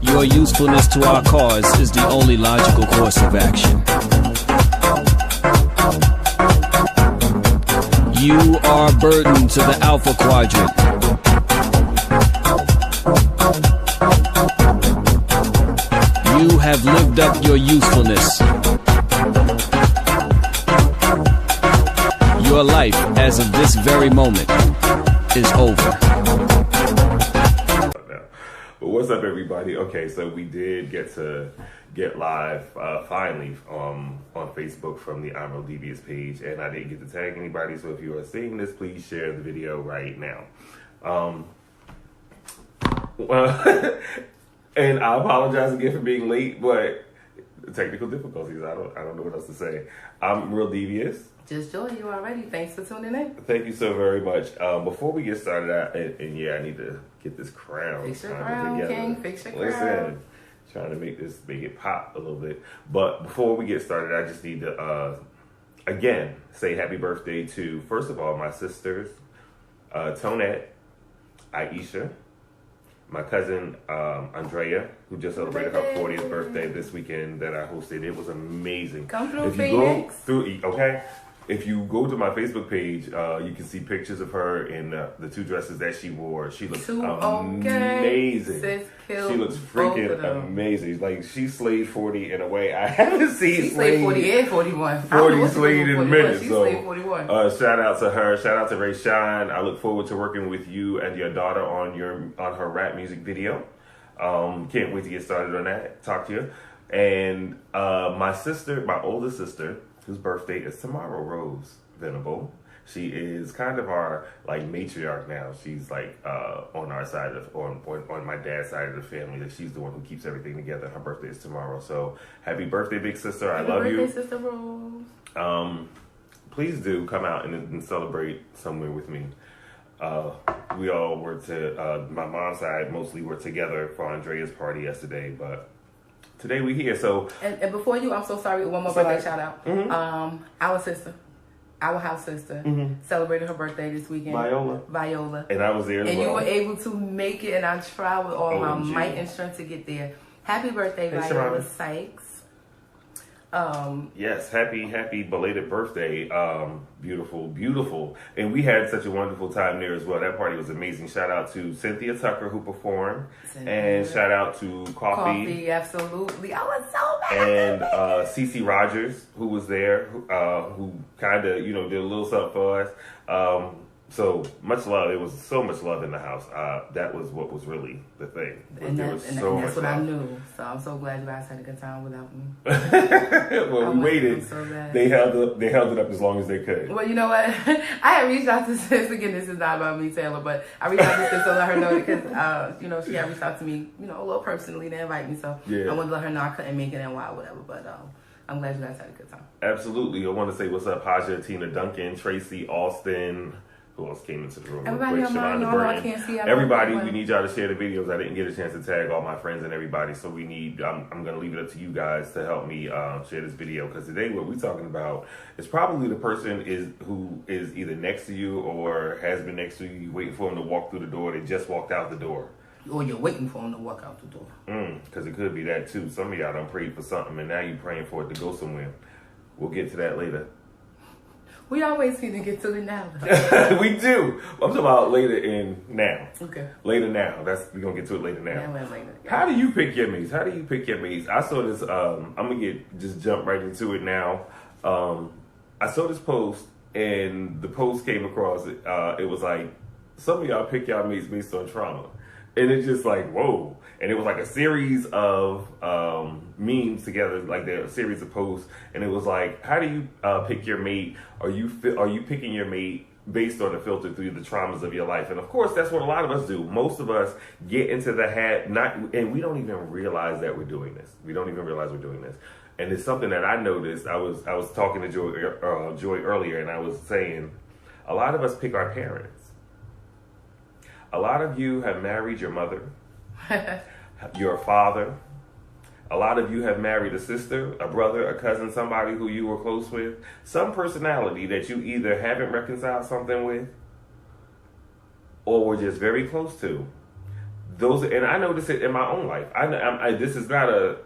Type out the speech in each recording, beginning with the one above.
Your usefulness to our cause is the only logical course of action. You are a burden to the Alpha Quadrant. You have lived up your usefulness. Your life, as of this very moment, is over. What's up, everybody? Okay, so we did get live finally on Facebook from the Dvs page, and I didn't get to tag anybody. So if you are seeing this, please share the video right now. And I apologize again for being late, but technical difficulties. I don't know what else to say. I'm Real Devious. Just Joy, you already. Thanks for tuning in. Thank you so very much. Before we get started, and yeah, I need to get this crown. Fix your crown, together. King. Fix your crown. Listen, trying to make it pop a little bit. But before we get started, I just need to, again, say happy birthday to, first of all, my sisters, Tonette, Aisha, my cousin, Andrea, who just celebrated her 40th birthday this weekend that I hosted. It was amazing. Come through, if you Phoenix. go through, okay? If you go to my Facebook page, you can see pictures of her in the two dresses that she wore. She looks amazing. Sis She looks freaking amazing. Like, she slayed 40 in a way I haven't seen. She slayed 40 and 41. 40 slayed in minutes. She so, slayed 41. Shout out to her. Shout out to Ray Shine. I look forward to working with you and your daughter on her rap music video. Can't wait to get started on that. Talk to you. And my older sister, whose birthday is tomorrow, Rose Venable. She is kind of our matriarch now. She's on our side on my dad's side of the family. That she's the one who keeps everything together. Her birthday is tomorrow, so happy birthday, big sister! I love you. Happy birthday, Sister Rose. Please do come out and celebrate somewhere with me. We all were my mom's side mostly were together for Andrea's party yesterday, but today we here. So and before you, I'm so sorry. One more birthday shout out. Mm-hmm. Our sister, our house sister, celebrated her birthday this weekend. Viola. And I was there as well. And you were able to make it, and I tried with all my might and strength to get there. Happy birthday, Viola Sykes. Yes, happy belated birthday. Beautiful. And we had such a wonderful time there as well. That party was amazing. Shout out to Cynthia Tucker, who performed. And shout out to Coffee, absolutely. I was so mad. And Cece Rogers, who was there, who kind of, did a little something for us. So much love. It was so much love in the house. That was what was really the thing. And that's what I knew. So I'm so glad you guys had a good time without me. Well, we waited. So they held it up as long as they could. Well, you know what? I had reached out to Sis. Again, this is not about me, Taylor, but I reached out to Sis to let her know because she had reached out to me, a little personally to invite me. So yeah. I wanted to let her know I couldn't make it and why, whatever. But I'm glad you guys had a good time. Absolutely. I want to say what's up, Haja, Tina Duncan, Tracy, Austin. Who else came into the room? Everybody, I can't see everybody, we need y'all to share the videos. I didn't get a chance to tag all my friends and everybody, so we need. I'm going to leave it up to you guys to help me share this video, because today what we're talking about is probably the person who is either next to you or has been next to you. You're waiting for them to walk through the door. They just walked out the door. Or you're waiting for them to walk out the door. Because it could be that too. Some of y'all done prayed for something and now you're praying for it to go somewhere. We'll get to that later. We always seem to get to it now. We do. I'm talking about later in now. Okay. Later now. We're going to get to it later now. Yeah, later. How do you pick your mates? I saw this, I'm going to just jump right into it now. I saw this post, and the post came across, it was like, some of y'all pick y'all mates based on trauma. And it's just like, whoa. And it was like a series of memes together, like a series of posts. And it was like, how do you pick your mate? Are you picking your mate based on the filter through the traumas of your life? And of course, that's what a lot of us do. Most of us get into the and we don't even realize that we're doing this. And it's something that I noticed. I was talking to Joy earlier, and I was saying, a lot of us pick our parents. A lot of you have married your mother, your father. A lot of you have married a sister, a brother, a cousin, somebody who you were close with. Some personality that you either haven't reconciled something with or were just very close to. those, and I notice it in my own life. This is not a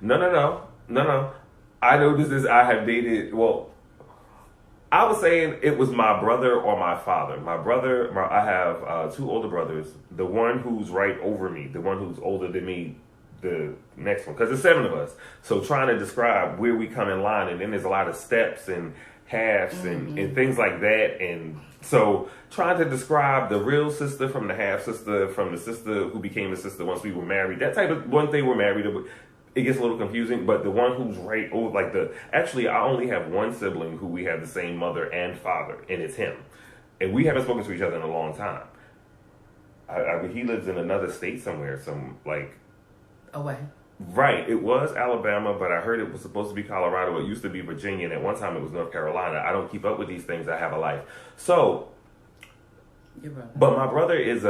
no. I noticed this. I have dated. Well, I was saying it was my brother or my father. I have 2 older brothers. The one who's right over me, the one who's older than me, the next one, because there's 7 of us. So trying to describe where we come in line, and then there's a lot of steps and halves and things like that. And so trying to describe the real sister from the half sister from the sister who became a sister once we were married, that type of one thing we're married, it gets a little confusing. But the one who's right over, actually I only have one sibling who we have the same mother and father, and it's him. And we haven't spoken to each other in a long time. He lives in another state somewhere, away. Right. It was Alabama, but I heard it was supposed to be Colorado. It used to be Virginia, and at one time it was North Carolina. I don't keep up with these things. I have a life. So, but my brother is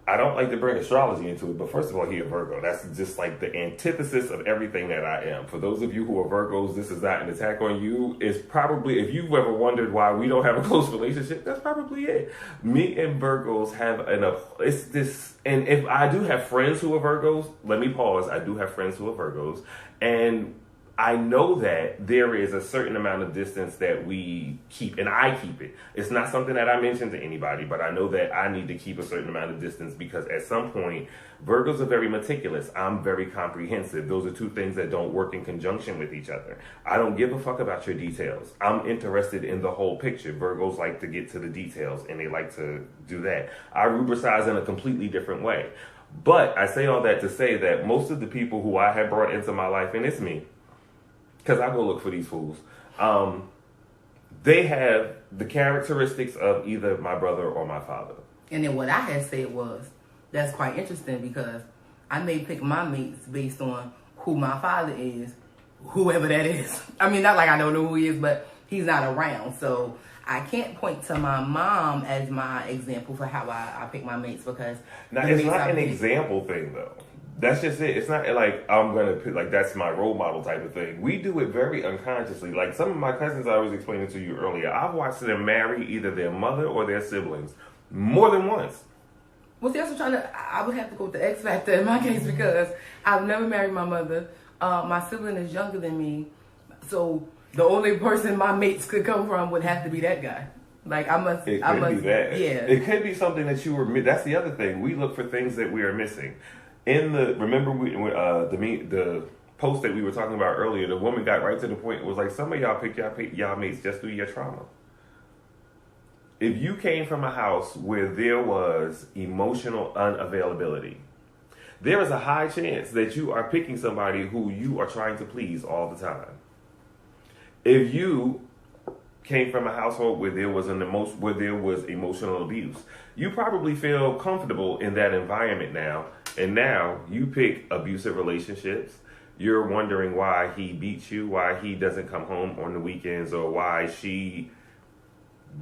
I don't like to bring astrology into it, but first of all, he's a Virgo. That's just like the antithesis of everything that I am. For those of you who are Virgos, this is not an attack on you. It's probably, if you've ever wondered why we don't have a close relationship, that's probably it. Me and Virgos have it's this, and if I do have friends who are Virgos, let me pause. I do have friends who are Virgos, and I know that there is a certain amount of distance that we keep, and I keep it. It's not something that I mention to anybody, but I know that I need to keep a certain amount of distance because at some point, Virgos are very meticulous. I'm very comprehensive. Those are 2 things that don't work in conjunction with each other. I don't give a fuck about your details. I'm interested in the whole picture. Virgos like to get to the details, and they like to do that. I rubricize in a completely different way. But I say all that to say that most of the people who I have brought into my life, and it's me, because I go look for these fools, they have the characteristics of either my brother or my father. And then what I had said was, that's quite interesting because I may pick my mates based on who my father is, whoever that is. I mean, not like I don't know who he is, but he's not around. So I can't point to my mom as my example for how I pick my mates because... Now, it's not an example thing, though. That's just it. It's not like I'm going to pick, like, that's my role model type of thing. We do it very unconsciously. Like, some of my cousins I was explaining to you earlier, I've watched them marry either their mother or their siblings more than once. Well, see, I would have to go with the X factor in my case because I've never married my mother. My sibling is younger than me. So the only person my mates could come from would have to be that guy. Like, It could be that. Yeah. It could be something that you were, that's the other thing. We look for things that we are missing. Remember the post that we were talking about earlier, the woman got right to the point. It was like, some of y'all pick y'all mates just through your trauma. If you came from a house where there was emotional unavailability, there is a high chance that you are picking somebody who you are trying to please all the time. If you came from a household where there was emotional abuse, you probably feel comfortable in that environment now. And now you pick abusive relationships. You're wondering why he beats you, why he doesn't come home on the weekends, or why she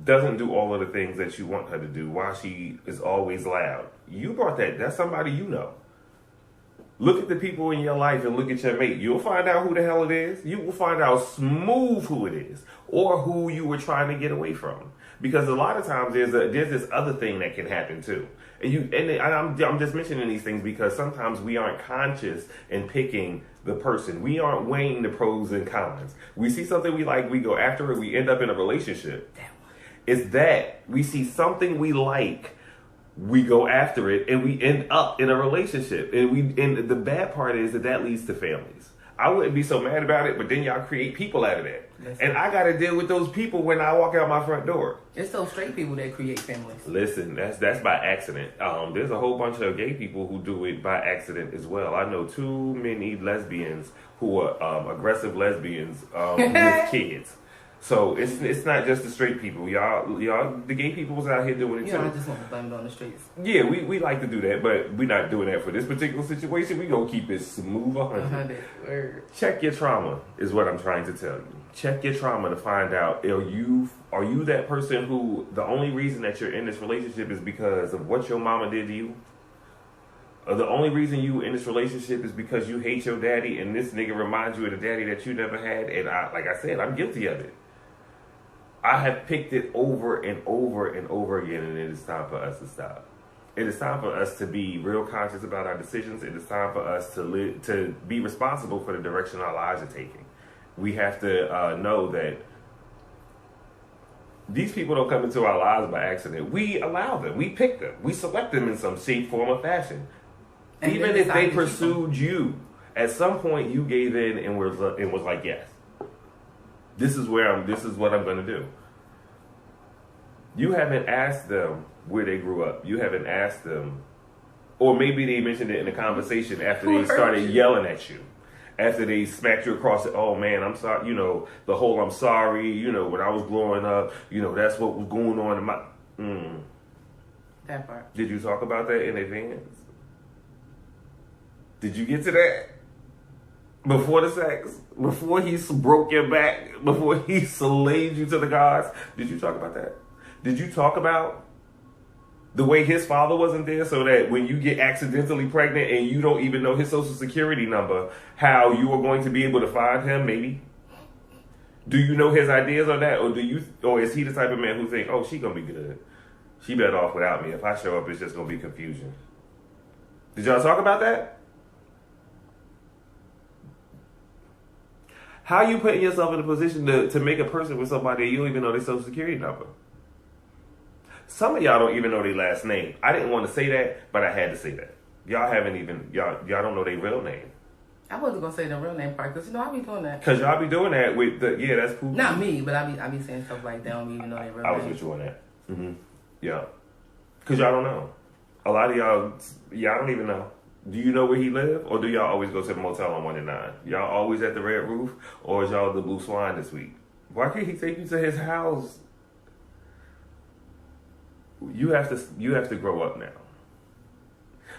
doesn't do all of the things that you want her to do, why she is always loud. You brought that. That's somebody you know. Look at the people in your life and look at your mate. You'll find out who the hell it is. You will find out smooth who it is or who you were trying to get away from. Because a lot of times there's this other thing that can happen too. And I'm just mentioning these things because sometimes we aren't conscious in picking the person. We aren't weighing the pros and cons. We see something we like, we go after it, we end up in a relationship. It's that we see something we like, we go after it, and we end up in a relationship. And the bad part is that leads to families. I wouldn't be so mad about it, but then y'all create people out of that. And I got to deal with those people when I walk out my front door. It's those straight people that create families. Listen, that's by accident. There's a whole bunch of gay people who do it by accident as well. I know too many lesbians who are aggressive lesbians with kids. So it's not just the straight people. Y'all, the gay people was out here doing it too. I just want to blame it on the streets. Yeah, we like to do that, but we're not doing that for this particular situation. We gonna keep it smooth 100. Check your trauma is what I'm trying to tell you. Check your trauma to find out, are you that person who the only reason that you're in this relationship is because of what your mama did to you? Or the only reason you in this relationship is because you hate your daddy and this nigga reminds you of the daddy that you never had? And like I said, I'm guilty of it. I have picked it over and over and over again, and it is time for us to stop. It is time for us to be real conscious about our decisions. It is time for us to be responsible for the direction our lives are taking. We have to know that these people don't come into our lives by accident. We allow them. We pick them. We select them in some shape, form, or fashion. And even if they pursued you, at some point you gave in and was like, yes, this is what I'm going to do. You haven't asked them where they grew up. You haven't asked them, or maybe they mentioned it in a conversation after they started yelling at you. After they smacked you across the, oh man, I'm sorry, the whole I'm sorry, when I was growing up, that's what was going on in my... That part. Did you talk about that in advance? Did you get to that? Before the sex? Before he broke your back? Before he slayed you to the gods? Did you talk about that? Did you talk about the way his father wasn't there, so that when you get accidentally pregnant and you don't even know his social security number, how you are going to be able to find him, maybe? Do you know his ideas on that? Or is he the type of man who think, oh, she gonna be good. She better off without me. If I show up, it's just gonna be confusion. Did y'all talk about that? How you putting yourself in a position to make a person with somebody you don't even know their social security number? Some of y'all don't even know their last name. I didn't want to say that, but I had to say that. Y'all don't know their real name. I wasn't going to say the real name part, because, I be doing that. Because y'all be doing that with that's cool. Not me, but I be saying stuff like that. I don't even know their real name. I was with you on that. Mm-hmm. Yeah. Because y'all don't know. A lot of y'all don't even know. Do you know where he live? Or do y'all always go to the motel on 1 and 9? Y'all always at the Red Roof? Or is y'all the Blue Swan this week? Why can't he take you to his house? You have to grow up now.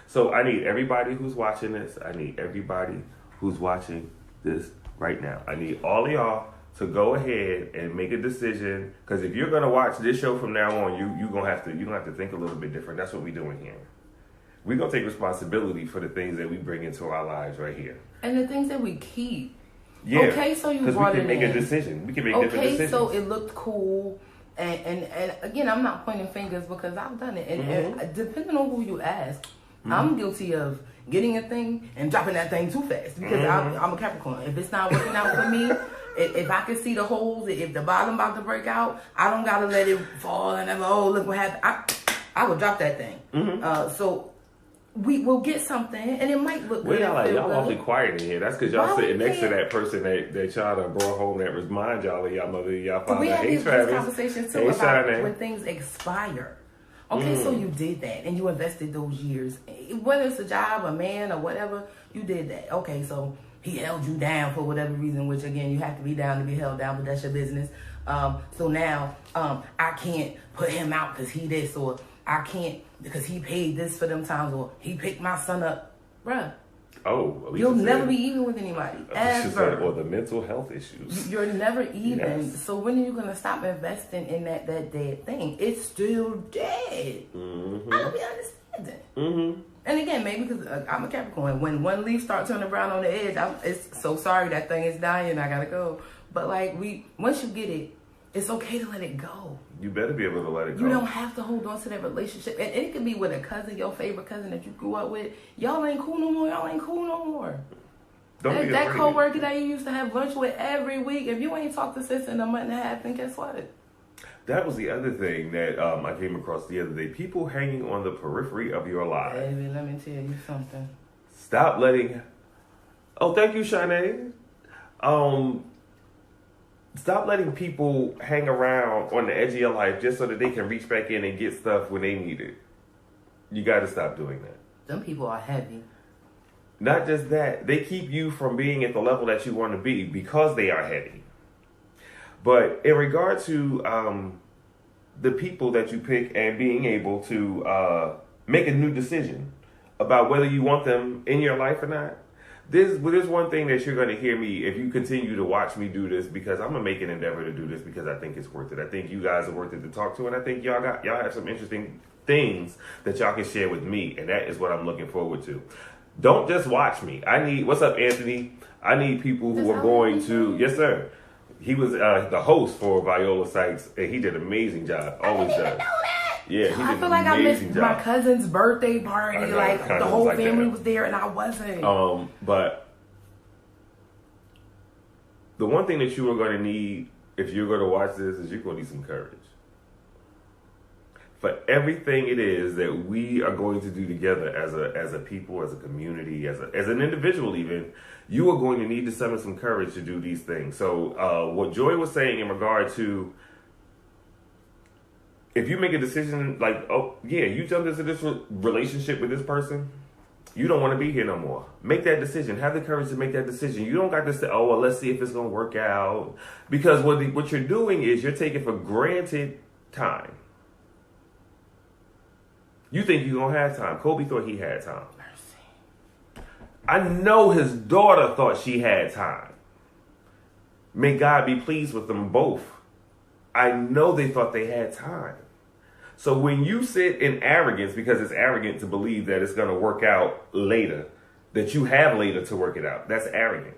So I need everybody who's watching this. I need everybody who's watching this right now. I need all of y'all to go ahead and make a decision. Because if you're gonna watch this show from now on, you're gonna have to think a little bit different. That's what we're doing here. We're gonna take responsibility for the things that we bring into our lives right here. And the things that we keep. Yeah. Okay, so you brought it in. Because we can make a decision. We can make different decisions. Okay, so it looked cool. And again, I'm not pointing fingers because I've done it. And depending on who you ask, I'm guilty of getting a thing and dropping that thing too fast because I'm a Capricorn. If it's not working out for me, if I can see the holes, if the bottom about to break out, I don't gotta let it fall and I'm look what happened. I will drop that thing. So we will get something and it might look good. Y'all awfully quiet in here. That's because y'all sitting next to that person that y'all done brought home that remind y'all of y'all mother, y'all father. We have these conversations too about Shining. when things expire. Okay, so you did that and you invested those years. Whether it's a job, a man, or whatever, you did that. Okay, so he held you down for whatever reason, which again, you have to be down to be held down, but that's your business. So now I can't put him out because he this, or I can't because he paid this for them times, or he picked my son up. Bruh. Oh, you'll never be even with anybody. Ever. Or the mental health issues. You're never even. Yes. So when are you going to stop investing in that dead thing? It's still dead. I don't be understanding. And again, maybe because I'm a Capricorn. When one leaf starts turning brown on the edge, it's so sorry that thing is dying. I got to go. But once you get it, it's okay to let it go. You better be able to let it go. You don't have to hold on to that relationship. And it could be with a cousin, your favorite cousin that you grew up with. Y'all ain't cool no more. Y'all ain't cool no more. That co-worker that you used to have lunch with every week, if you ain't talked to sis in a month and a half, then guess what? That was the other thing that I came across the other day. People hanging on the periphery of your life. Baby, let me tell you something. Stop letting... Oh, thank you, Shanae. Stop letting people hang around on the edge of your life just so that they can reach back in and get stuff when they need it. You got to stop doing that. Some people are heavy. Not just that. They keep you from being at the level that you want to be because they are heavy. But in regard to the people that you pick and being able to make a new decision about whether you want them in your life or not, there's one thing that you're going to hear me if you continue to watch me do this, because I'm going to make an endeavor to do this because I think it's worth it. I think you guys are worth it to talk to, and I think y'all have some interesting things that y'all can share with me, and that is what I'm looking forward to. Don't just watch me. What's up, Anthony? I need people who are going to, yes, sir. He was the host for Viola Sykes, and he did an amazing job. Always does. Yeah, he I did feel an like I missed amazing job. my cousin's birthday party. know, Like the cousins whole like family that. was there and I wasn't. But the one thing that you are going to need if you're going to watch this is you're going to need some courage. For everything it is that we are going to do together as a people, as a community, as an individual even, you are going to need to summon some courage to do these things. So what Joy was saying in regard to, if you make a decision like, oh yeah, you jumped into this relationship with this person, you don't want to be here no more. Make that decision. Have the courage to make that decision. You don't got to say, oh, well, let's see if it's going to work out. Because what you're doing is you're taking for granted time. You think you're going to have time. Kobe thought he had time. I know his daughter thought she had time. May God be pleased with them both. I know they thought they had time. So when you sit in arrogance, because it's arrogant to believe that it's going to work out later, that you have later to work it out, that's arrogant.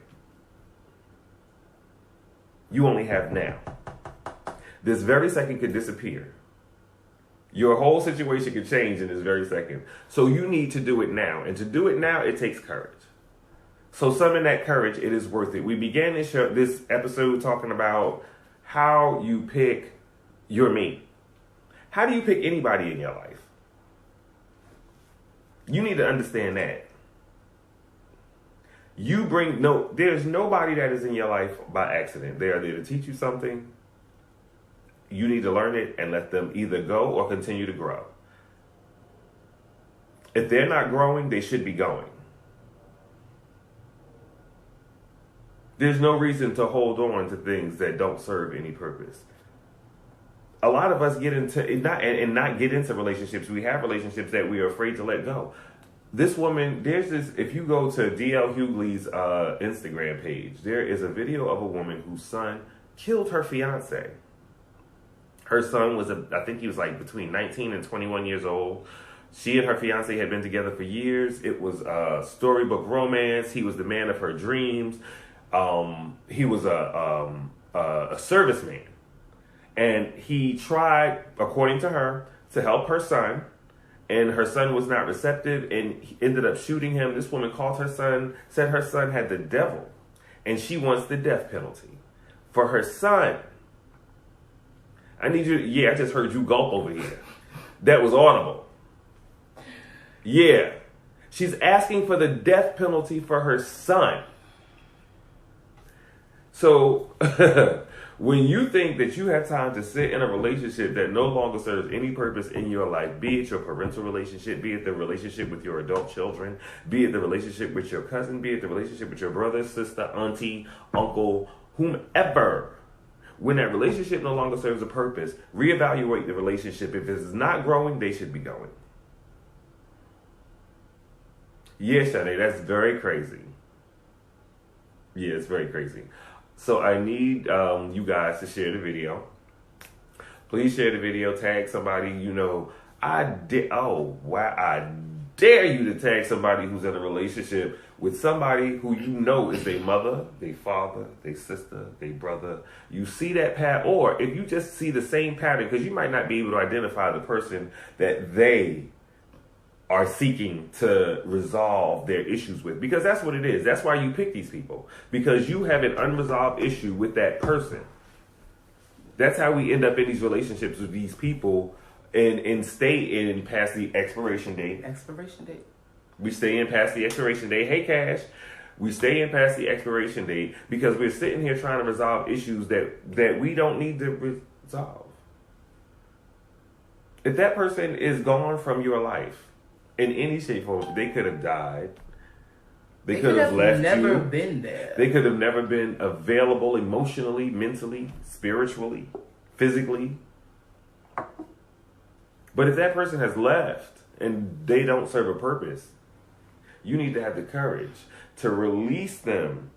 You only have now. This very second could disappear. Your whole situation could change in this very second. So you need to do it now. And to do it now, it takes courage. So summon that courage. It is worth it. We began this episode talking about how you pick your mate. How do you pick anybody in your life? You need to understand that. There's nobody that is in your life by accident. They are there to teach you something. You need to learn it and let them either go or continue to grow. If they're not growing, they should be going. There's no reason to hold on to things that don't serve any purpose. A lot of us get into not get into relationships. We have relationships that we are afraid to let go. This woman, if you go to D.L. Hughley's Instagram page, there is a video of a woman whose son killed her fiance. Her son I think he was like between 19 and 21 years old. She and her fiance had been together for years. It was a storybook romance. He was the man of her dreams. He was a serviceman. And he tried, according to her, to help her son. And her son was not receptive and he ended up shooting him. This woman called her son, said her son had the devil. And she wants the death penalty for her son. I need you. I just heard you gulp over here. That was audible. Yeah. She's asking for the death penalty for her son. So, when you think that you have time to sit in a relationship that no longer serves any purpose in your life, be it your parental relationship, be it the relationship with your adult children, be it the relationship with your cousin, be it the relationship with your brother, sister, auntie, uncle, whomever, when that relationship no longer serves a purpose, reevaluate the relationship. If it's not growing, they should be going. Yeah, Shanae, that's very crazy. Yeah, it's very crazy. So I need you guys to share the video. Please share the video. Tag somebody you know. I dare you to tag somebody who's in a relationship with somebody who you know is their mother, their father, their sister, their brother. You see that pattern, or if you just see the same pattern, because you might not be able to identify the person that they are seeking to resolve their issues with, because that's what it is. That's why you pick these people, because you have an unresolved issue with that person. That's how we end up in these relationships with these people and stay in past the expiration date. We stay in past the expiration date. Hey, Cash. We stay in past the expiration date because we're sitting here trying to resolve issues that we don't need to resolve. If that person is gone from your life in any shape or form, they could have died. They could have left you. Never been there. They could have never been available emotionally, mentally, spiritually, physically. But if that person has left and they don't serve a purpose, you need to have the courage to release them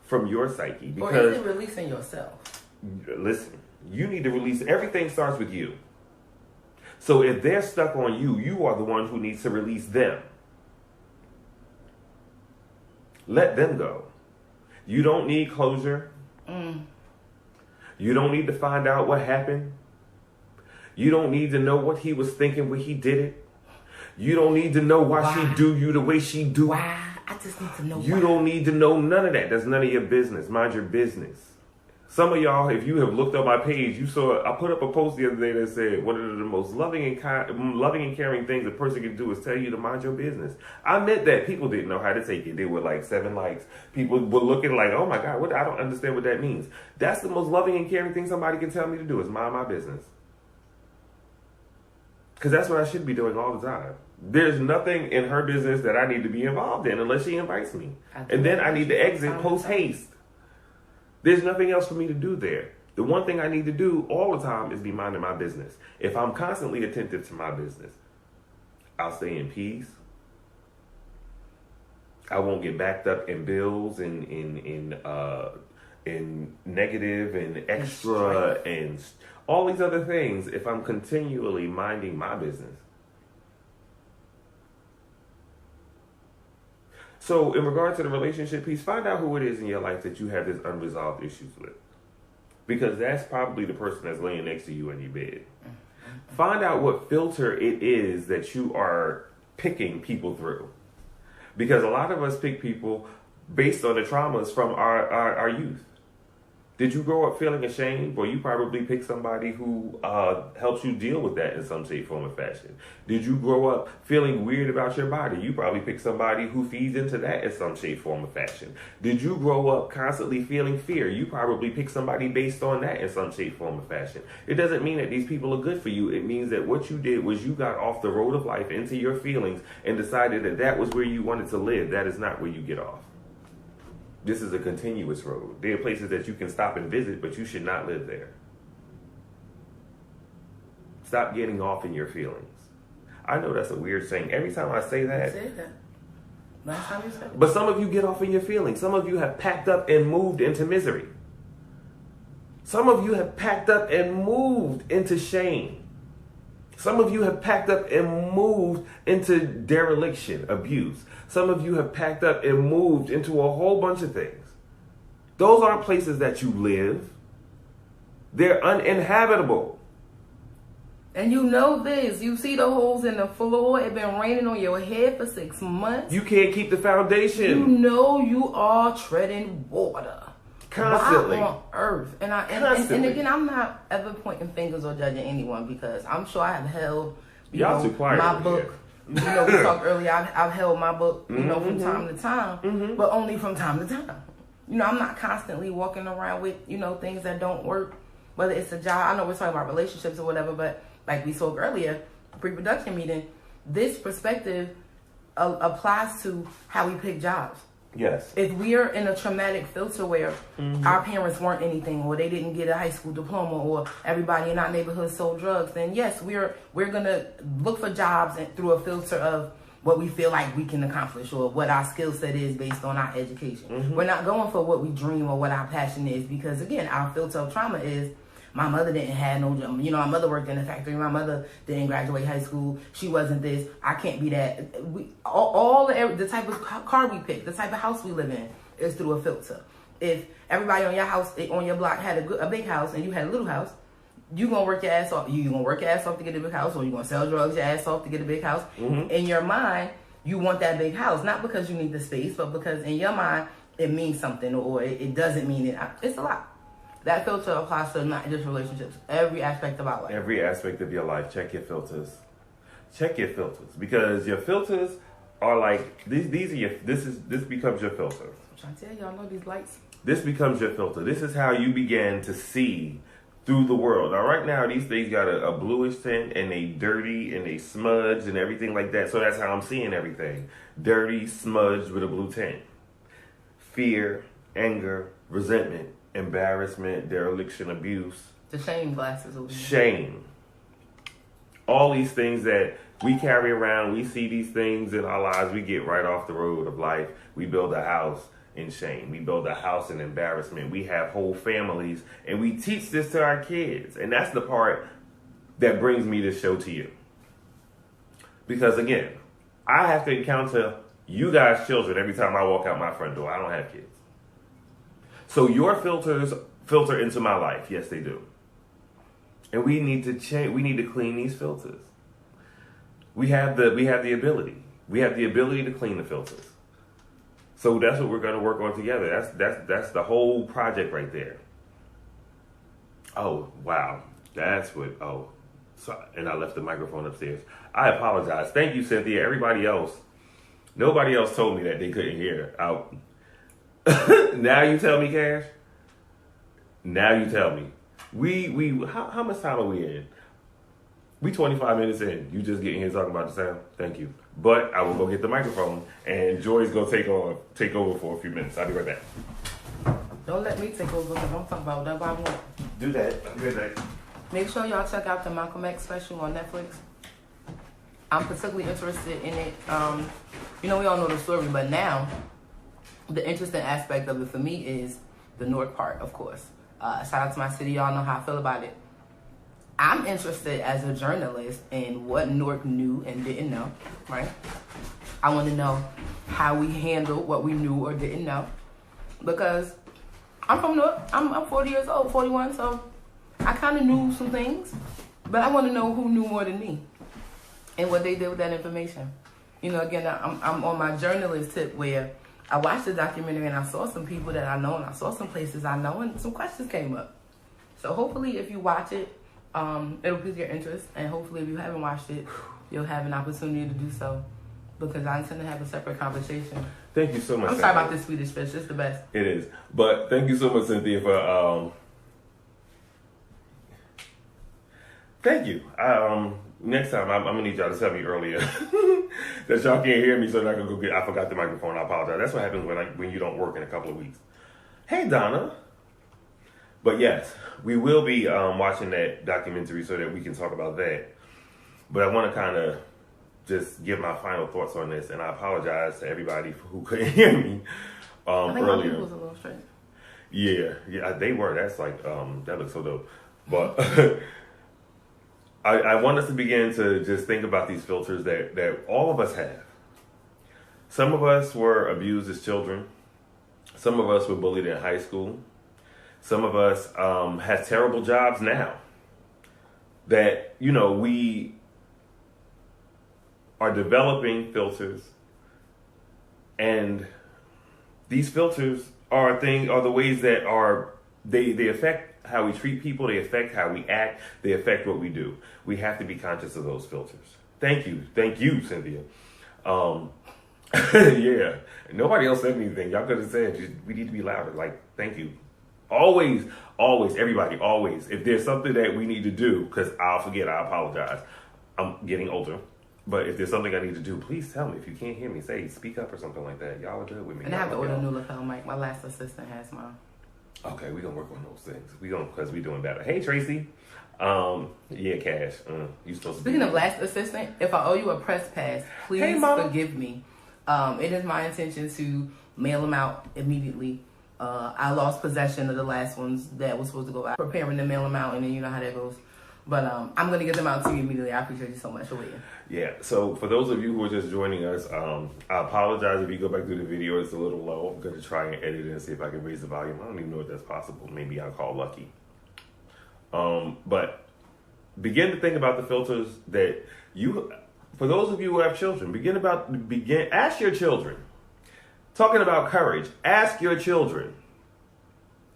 from your psyche. Because, or is it releasing yourself? Listen, you need to release. Everything starts with you. So if they're stuck on you, you are the one who needs to release them. Let them go. You don't need closure. You don't need to find out what happened. You don't need to know what he was thinking when he did it. You don't need to know why she do you the way she do. Why? I just need to know You don't need to know none of that. That's none of your business. Mind your business. Some of y'all, if you have looked on my page, you saw I put up a post the other day that said one of the most loving and caring things a person can do is tell you to mind your business. I meant that. People didn't know how to take it. They were like 7 likes. People were looking like, oh my God, what? I don't understand what that means. That's the most loving and caring thing somebody can tell me to do is mind my business. Because that's what I should be doing all the time. There's nothing in her business that I need to be involved in unless she invites me. And then I need to exit post haste. There's nothing else for me to do there. The one thing I need to do all the time is be minding my business. If I'm constantly attentive to my business, I'll stay in peace. I won't get backed up in bills and in negative and extra and all these other things if I'm continually minding my business. So in regard to the relationship piece, find out who it is in your life that you have this unresolved issues with. Because that's probably the person that's laying next to you in your bed. Find out what filter it is that you are picking people through. Because a lot of us pick people based on the traumas from our youth. Did you grow up feeling ashamed? Well, you probably picked somebody who helps you deal with that in some shape, form, or fashion. Did you grow up feeling weird about your body? You probably picked somebody who feeds into that in some shape, form, or fashion. Did you grow up constantly feeling fear? You probably picked somebody based on that in some shape, form, or fashion. It doesn't mean that these people are good for you. It means that what you did was you got off the road of life into your feelings and decided that that was where you wanted to live. That is not where you get off. This is a continuous road. There are places that you can stop and visit, but you should not live there. Stop getting off in your feelings. I know that's a weird saying. Every time I say that. Last time you said it. But some of you get off in your feelings. Some of you have packed up and moved into misery. Some of you have packed up and moved into shame. Some of you have packed up and moved into dereliction, abuse. Some of you have packed up and moved into a whole bunch of things. Those aren't places that you live. They're uninhabitable. And you know this. You see the holes in the floor. It's been raining on your head for 6 months. You can't keep the foundation. You know you are treading water. Constantly. Why on earth? And again, I'm not ever pointing fingers or judging anyone because I'm sure I have held my book. You know, we talked earlier. I've held my book, you know, from time to time, but only from time to time. You know, I'm not constantly walking around with, you know, things that don't work, whether it's a job. I know we're talking about relationships or whatever, but like we spoke earlier, pre-production meeting, this perspective applies to how we pick jobs. Yes. If we're in a traumatic filter where our parents weren't anything, or they didn't get a high school diploma, or everybody in our neighborhood sold drugs, then yes, we're gonna look for jobs through a filter of what we feel like we can accomplish or what our skill set is based on our education. We're not going for what we dream or what our passion is because again, our filter of trauma is my mother didn't have no job. You know, my mother worked in a factory. My mother didn't graduate high school. She wasn't this. I can't be that. The type of car we pick, the type of house we live in is through a filter. If everybody on your house, on your block had a big house and you had a little house, you gonna work your ass off. You gonna work your ass off to get a big house, or you gonna sell drugs your ass off to get a big house. In your mind, you want that big house, not because you need the space, but because in your mind it means something, or it doesn't mean it. It's a lot. That filter applies to not just relationships, every aspect of our life. Every aspect of your life. Check your filters. Check your filters, because your filters are like these are your. This becomes your filter. I'm trying to tell y'all, know these lights. This becomes your filter. This is how you begin to see through the world. Now, right now, these things got a bluish tint, and they dirty, and they smudged, and everything like that. So that's how I'm seeing everything. Dirty, smudged with a blue tint. Fear, anger, resentment, embarrassment, dereliction, abuse. The shame glasses. Shame. All these things that we carry around, we see these things in our lives, we get right off the road of life. We build a house in shame. We build a house in embarrassment. We have whole families, and we teach this to our kids. And that's the part that brings me this show to you. Because again, I have to encounter you guys' children every time I walk out my front door. I don't have kids. So your filters filter into my life. Yes, they do. and we need to change. We need to clean these filters. We have the ability. We have the ability to clean the filters. So that's what we're going to work on together. That's the whole project right there. Oh wow, that's what. Oh, so, and I left the microphone upstairs. I apologize. Thank you, Cynthia. Everybody else, nobody else told me that they couldn't hear out. Now you tell me, Cash. Now you tell me. How much time are we in? We 25 minutes in. You just getting here talking about the sound. Thank you. But I will go get the microphone, and Joy's gonna take over for a few minutes. I'll be right back. Don't let me take over because I'm talking about whatever I want. Do that. I'll be right back. Make sure y'all check out the Malcolm X special on Netflix. I'm particularly interested in it. We all know the story, but now the interesting aspect of it for me is the North part, of course. Shout out to my city. Y'all know how I feel about it. I'm interested as a journalist in what Newark knew and didn't know, right? I want to know how we handled what we knew or didn't know. Because I'm from Newark. I'm 40 years old, 41, so I kind of knew some things. But I want to know who knew more than me and what they did with that information. Again, I'm on my journalist tip where I watched the documentary and I saw some people that I know and I saw some places I know and some questions came up. So hopefully if you watch it, it'll pique your interest, and hopefully if you haven't watched it, you'll have an opportunity to do so, because I intend to have a separate conversation. Thank you so much. I'm sorry about this Swedish fish. It's the best. It is. But thank you so much, Cynthia, for thank you. Next time I'm gonna need y'all to tell me earlier that y'all can't hear me, so that I can go get. I forgot the microphone. I apologize. That's what happens when you don't work in a couple of weeks. Hey, Donna. But yes, we will be watching that documentary so that we can talk about that. But I want to kind of just give my final thoughts on this, and I apologize to everybody who couldn't hear me I think earlier. my was a little straight. Yeah, they were. That's like that looks so dope. But I want us to begin to just think about these filters that all of us have. Some of us were abused as children. Some of us were bullied in high school. Some of us have terrible jobs now. That, we are developing filters, and these filters are the ways that they affect how we treat people, they affect how we act, they affect what we do. We have to be conscious of those filters. Thank you, Cynthia. Yeah, nobody else said anything. Y'all could have said we need to be louder. Like, thank you. Always, everybody, always. If there's something that we need to do, because I'll forget, I apologize. I'm getting older. But if there's something I need to do, please tell me. If you can't hear me, speak up or something like that. Y'all are good with me. And I have to order a new lapel mic. My last assistant has mine. Okay, we're going to work on those things. Because we're doing better. Hey, Tracy. Yeah, Cash. You supposed to Speaking of last assistant, if I owe you a press pass, please forgive me. It is my intention to mail them out immediately. I lost possession of the last ones that was supposed to go out. Preparing to mail them out, and then you know how that goes. But I'm going to get them out to you immediately. I appreciate you so much for waiting. Yeah, so for those of you who are just joining us, I apologize if you go back through the video. It's a little low. I'm going to try and edit it and see if I can raise the volume. I don't even know if that's possible. Maybe I'll call Lucky. But begin to think about the filters that for those of you who have children, ask your children. Talking about courage, ask your children.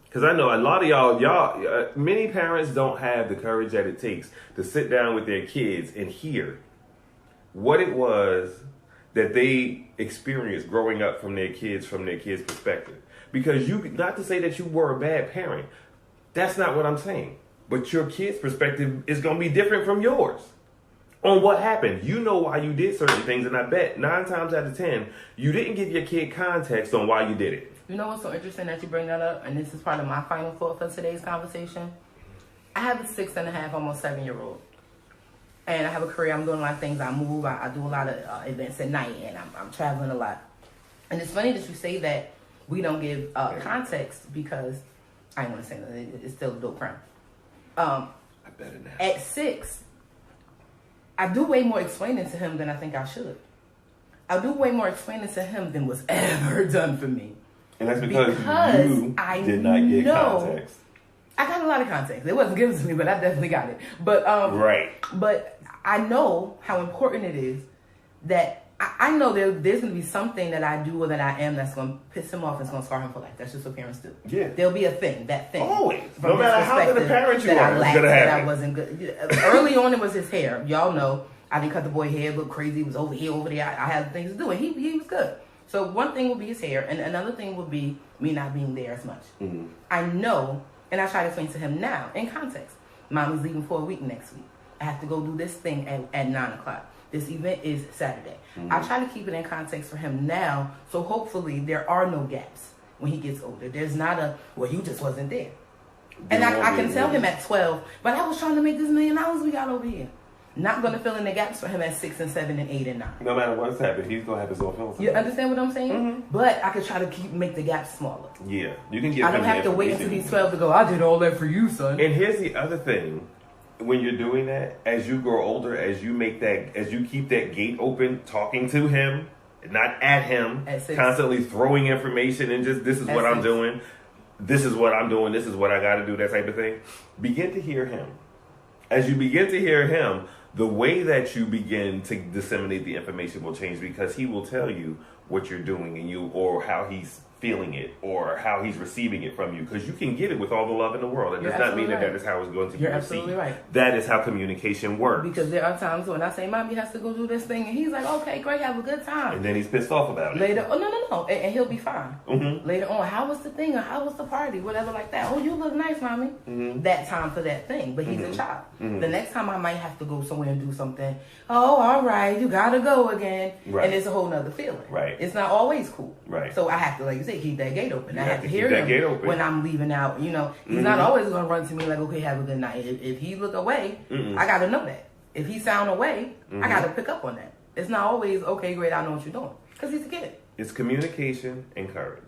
Because I know a lot of y'all, many parents don't have the courage that it takes to sit down with their kids and hear what it was that they experienced growing up from their kids' perspective. Because not to say that you were a bad parent. That's not what I'm saying. But your kid's perspective is going to be different from yours on what happened. You know why you did certain things, and I bet 9 times out of 10, you didn't give your kid context on why you did it. You know what's so interesting that you bring that up, and this is part of my final thought for today's conversation? I have a 6.5, almost 7-year-old. And I have a career. I'm doing a lot of things. I move. I do a lot of events at night, and I'm traveling a lot. And it's funny that you say that we don't give context, because I ain't want to say that. It's still a dope crime. I better not. At 6, I do way more explaining to him than I think I should. I do way more explaining to him than was ever done for me. And that's because you did not get context. I got a lot of context. It wasn't given to me, but I definitely got it. But right. But I know how important it is that I know there's going to be something that I do or that I am that's going to piss him off. It's going to scar him for life. That's just what parents do. Yeah. There'll be a thing, that thing. Always. No matter how good a parent you are, it's going to happen. That I wasn't good. Early on, it was his hair. Y'all know I didn't cut the boy hair, look crazy. It was over here, over there. I had things to do, and he was good. So one thing will be his hair, and another thing will be me not being there as much. Mm-hmm. I know, and I try to explain to him now, in context. Mommy's leaving for a week next week. I have to go do this thing at 9 o'clock. This event is Saturday. Mm-hmm. I try to keep it in context for him now, so hopefully there are no gaps when he gets older. There's not well, you just wasn't there. And I can tell him at 12, but I was trying to make this $1 million we got over here. Not going to fill in the gaps for him at 6 and 7 and 8 and 9. No matter what's happening, he's going to have his own feelings. You understand what I'm saying? Mm-hmm. But I could try to make the gaps smaller. Yeah. You can give I don't have to wait until he's 12 to go, I did all that for you, son. And here's the other thing. When you're doing that, as you grow older, as you keep that gate open, talking to him, not at him, constantly throwing information and just, this is what I'm doing, this is what I'm doing, this is what I got to do, that type of thing. Begin to hear him. As you begin to hear him, the way that you begin to disseminate the information will change, because he will tell you what you're doing or how he's feeling it or how he's receiving it from you, because you can get it with all the love in the world. It does not mean that is how it's going to be received. Absolutely right. That is how communication works. Because there are times when I say, Mommy has to go do this thing, and he's like, okay, great, have a good time. And then he's pissed off about it. Later, no. And he'll be fine. Mm-hmm. Later on, how was the thing or how was the party? Whatever like that. Oh, you look nice, Mommy. Mm-hmm. That time for that thing. But he's a child. Mm-hmm. The next time I might have to go somewhere and do something. Oh, all right, you gotta go again. Right. And it's a whole nother feeling. Right. It's not always cool. Right. So I have to, like you say, keep that gate open. I have to hear him when I'm leaving out. You know, he's not always going to run to me like, okay, have a good night. If he look away, I got to know that. If he sound away, I got to pick up on that. It's not always, okay, great, I know what you're doing. Because he's a kid. It's communication and courage.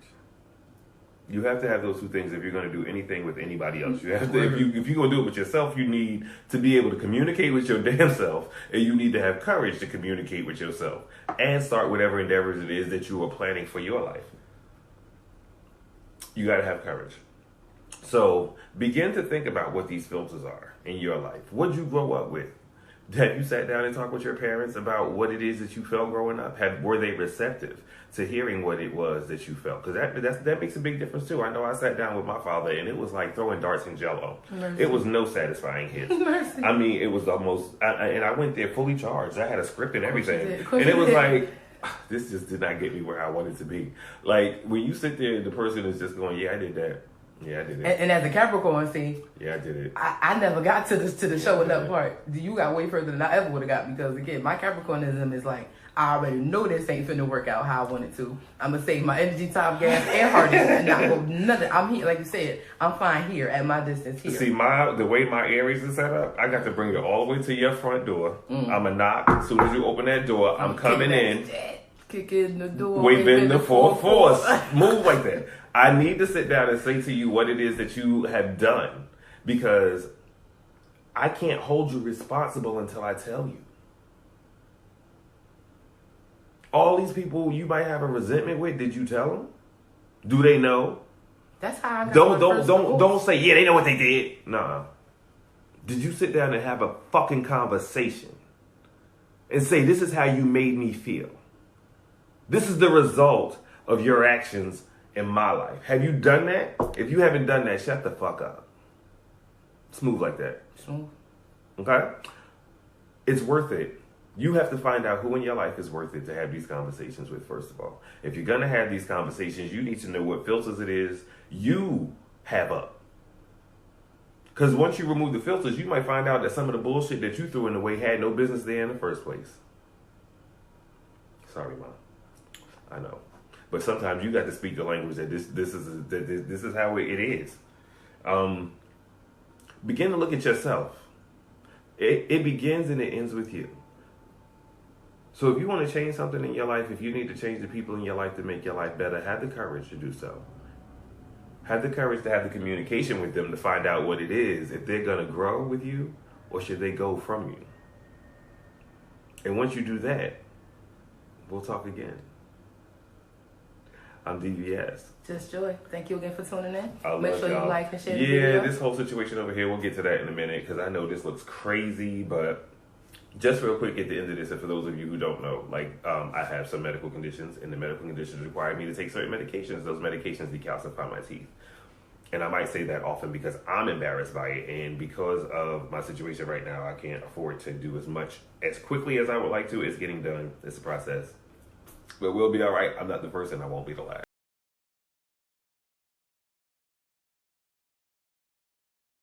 You have to have those two things if you're going to do anything with anybody else. You have to, if you're going to do it with yourself, you need to be able to communicate with your damn self, and you need to have courage to communicate with yourself and start whatever endeavors it is that you are planning for your life. You got to have courage. So begin to think about what these filters are in your life. What did you grow up with? Have you sat down and talked with your parents about what it is that you felt growing up? Were they receptive to hearing what it was that you felt? Because that makes a big difference too. I know I sat down with my father and it was like throwing darts in Jell-O. Mercy. It was no satisfying hit. Mercy. I mean, it was almost, and I went there fully charged. I had a script and everything. And it was like, this just did not get me where I wanted to be. Like, when you sit there and the person is just going, yeah, I did that. Yeah, I did it. And as a Capricorn, see, yeah, I did it. I never got to the showing up part. You got way further than I ever would have got, because again, my Capricornism is like, I already know this ain't finna work out how I want it to. I'm gonna save my energy, time, gas, and heart and not go nothing. I'm here, like you said, I'm fine here at my distance here. See, the way my Aries is set up, I got to bring it all the way to your front door. I'm gonna knock. As soon as you open that door, I'm coming in. Kick in the door. Waving the full force. Move like that. I need to sit down and say to you what it is that you have done, because I can't hold you responsible until I tell you. All these people you might have a resentment with, did you tell them? Do they know? That's how I got don't say, yeah, they know what they did. No. Did you sit down and have a fucking conversation and say, this is how you made me feel? This is the result of your actions in my life. Have you done that? If you haven't done that, shut the fuck up. Smooth like that. Smooth. Okay? It's worth it. You have to find out who in your life is worth it to have these conversations with, first of all. If you're going to have these conversations, you need to know what filters it is you have up. Because once you remove the filters, you might find out that some of the bullshit that you threw in the way had no business there in the first place. Sorry, Mom. I know. But sometimes you got to speak the language that this is how it is. Begin to look at yourself. It begins and it ends with you. So if you want to change something in your life, if you need to change the people in your life to make your life better, have the courage to do so. Have the courage to have the communication with them to find out what it is, if they're going to grow with you or should they go from you. And once you do that, we'll talk again. I'm DVS. Just Joy. Thank you again for tuning in. I Make love sure y'all. you like and share the video. Yeah, this whole situation over here, we'll get to that in a minute because I know this looks crazy, but just real quick at the end of this, and for those of you who don't know, like I have some medical conditions, and the medical conditions require me to take certain medications. Those medications decalcify my teeth. And I might say that often because I'm embarrassed by it, and because of my situation right now, I can't afford to do as quickly as I would like to. It's getting done. It's a process. But we'll be all right. I'm not the first, and I won't be the last.